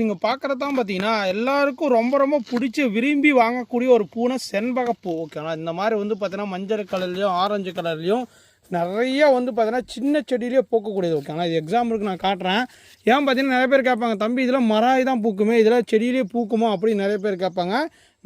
நீங்கள் பார்க்குறது தான் பார்த்தீங்கன்னா எல்லாருக்கும் ரொம்ப ரொம்ப பிடிச்சி விரும்பி வாங்கக்கூடிய ஒரு பூனை செண்பகப்பூ. ஓகேங்களா, இந்த மாதிரி வந்து பார்த்தீங்கன்னா மஞ்சள் கலர்லேயும் ஆரஞ்சு கலர்லேயும் நிறையா வந்து பார்த்தீங்கன்னா சின்ன செடியிலேயே பூக்கக்கூடியது. ஓகேங்களா, இது எக்ஸாம்பிளுக்கு நான் காட்டுறேன். ஏன் பார்த்தீங்கன்னா நிறைய பேர் கேட்பாங்க, தம்பி இதில் மராய் தான் பூக்குமே, இதில் செடியிலே பூக்குமோ அப்படின்னு நிறைய பேர் கேட்பாங்க.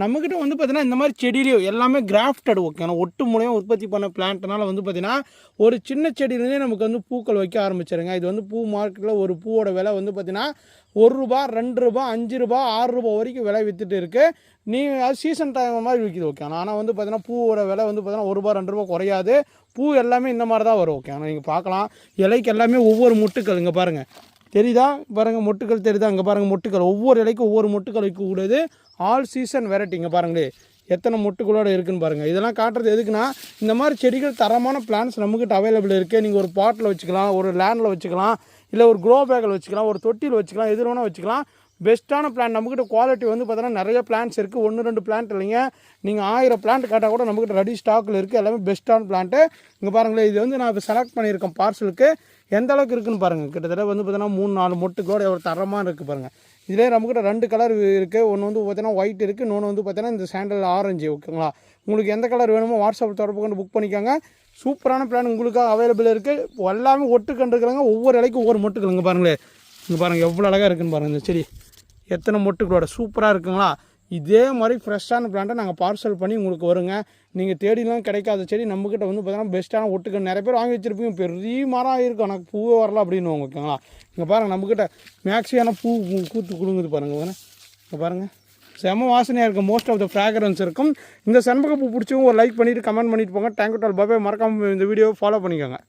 நம்மக்கிட்ட வந்து பார்த்தீங்கன்னா இந்த மாதிரி செடியிலேயே எல்லாமே கிராஃப்டட். ஓகேங்களா, ஒட்டு மூலியம் உற்பத்தி பண்ண பிளான்ட்னால வந்து பார்த்தீங்கன்னா ஒரு சின்ன செடியிலேருந்தே நமக்கு வந்து பூக்கள் வைக்க ஆரம்பிச்சிருங்க. இது வந்து பூ மார்க்கெட்டில் ஒரு பூவோட விலை வந்து பார்த்தீங்கன்னா ₹1, ₹2, ₹5, ₹6 வரைக்கும் விலை விற்றுட்டு இருக்குது. நீங்கள் அது சீசன் டைம் மாதிரி விற்கிது. ஓகே, ஆனால் வந்து பார்த்தீங்கன்னா பூவோட விலை வந்து பார்த்தீங்கன்னா ₹1, ₹2 குறையாது. பூ எல்லாமே இந்த மாதிரி தான் வரும். ஓகே, ஆனால் நீங்கள் பார்க்கலாம் இலைக்கு எல்லாமே ஒவ்வொரு மொட்டுக்கள் இங்கே பாருங்கள் தெரியுதா, பாருங்கள் மொட்டுக்கள் தெரியுதா, இங்கே பாருங்கள் மொட்டுக்கள் ஒவ்வொரு இலைக்கும் ஒவ்வொரு மொட்டுக்கள் வைக்கக்கூடாது. All season variety. இங்கே பாருங்களே எத்தனை மொட்டுகளோடு இருக்குதுன்னு பாருங்கள். இதெல்லாம் காட்டுறது எதுக்குன்னா இந்த மாதிரி செடிகள் தரமான பிளான்ஸ் நம்மக்கிட்ட அவைலபிள் இருக்குது. நீங்கள் ஒரு பாட்டில் வச்சுக்கலாம், ஒரு லேண்டில் வச்சுக்கலாம், இல்லை ஒரு க்ரோ பேக்கில் வச்சுக்கலாம், ஒரு தொட்டியில் வச்சுக்கலாம், எது வேணால் வச்சுக்கலாம். பெஸ்ட்டான பிளான் நம்மக்கிட்ட குவாலிட்டி வந்து பார்த்தீங்கன்னா நிறைய பிளான்ஸ் இருக்குது. 1-2 பிளான்ட் இல்லைங்க, நீங்கள் 1000 பிளான்ட் கேட்டால் கூட நம்மக்கிட்ட ரெடி ஸ்டாக்கில் இருக்குது. எல்லாமே பெஸ்ட்டான பிளான்ட்டு. இங்கே பாருங்களேன், இது வந்து நான் இப்போ செலக்ட் பண்ணியிருக்கேன் பார்சலுக்கு. எந்த அளவுக்கு இருக்குதுன்னு பாருங்கள். கிட்டத்தட்ட வந்து பார்த்தீங்கன்னா 3-4 மொட்டுகளோட ஒரு தரமாக இருக்குது பாருங்கள். இதிலே நம்மக்கிட்ட 2 கலர் இருக்குது. ஒன்று வந்து பார்த்தீங்கன்னா ஒயிட் இருக்குது, இன்னொன்று வந்து பார்த்தீங்கன்னா இந்த சாண்டல் ஆரஞ்சு. ஓகேங்களா, உங்களுக்கு எந்த கலர் வேணுமோ வாட்ஸ்அப்பில் தொடர்பு கொண்டு புக் பண்ணிக்கோங்க. சூப்பரான பிளான் உங்களுக்காக அவைலபிள் இருக்குது. எல்லாமே ஒட்டு கண்டுருக்குறாங்க. ஒவ்வொரு இலைக்கும் ஒவ்வொரு மொட்டுக்கள். இங்கே பாருங்களேன், இங்கே பாருங்கள் எவ்வளோ அழகாக இருக்குதுன்னு பாருங்கள். இந்த செடி எத்தனை மொட்டுக்களோட சூப்பராக இருக்குங்களா. இதே மாதிரி ஃப்ரெஷ்ஷான பிளான்ட்டை நாங்கள் பார்சல் பண்ணி உங்களுக்கு வருங்க. நீங்கள் தேடிலாம் கிடைக்காத செடி நம்மக்கிட்ட வந்து பார்த்தீங்கன்னா பெஸ்ட்டான ஒட்டுக்கள். நிறைய பேர் வாங்கி வச்சுருப்பீங்க, பெரிய மரம் இருக்கும் எனக்கு பூவே வரல அப்படின்னு. ஓகேங்களா, இங்கே பாருங்கள் நம்மக்கிட்ட மேக்ஸியான பூ கூத்து கொடுங்குது பாருங்கள். இங்கே பாருங்கள் செம வாசனையாக இருக்கும். மோஸ்ட் ஆஃப் த ஃப்ராக்ரன்ஸ் இருக்கும். இந்த செண்பகப்பூ பிடிச்சவங்க ஒரு லைக் பண்ணிவிட்டு கமெண்ட் பண்ணிவிட்டு போங்க. தேங்க்யூ டால் பாபே. மறக்காமல் இந்த வீடியோவை ஃபாலோ பண்ணிக்கோங்க.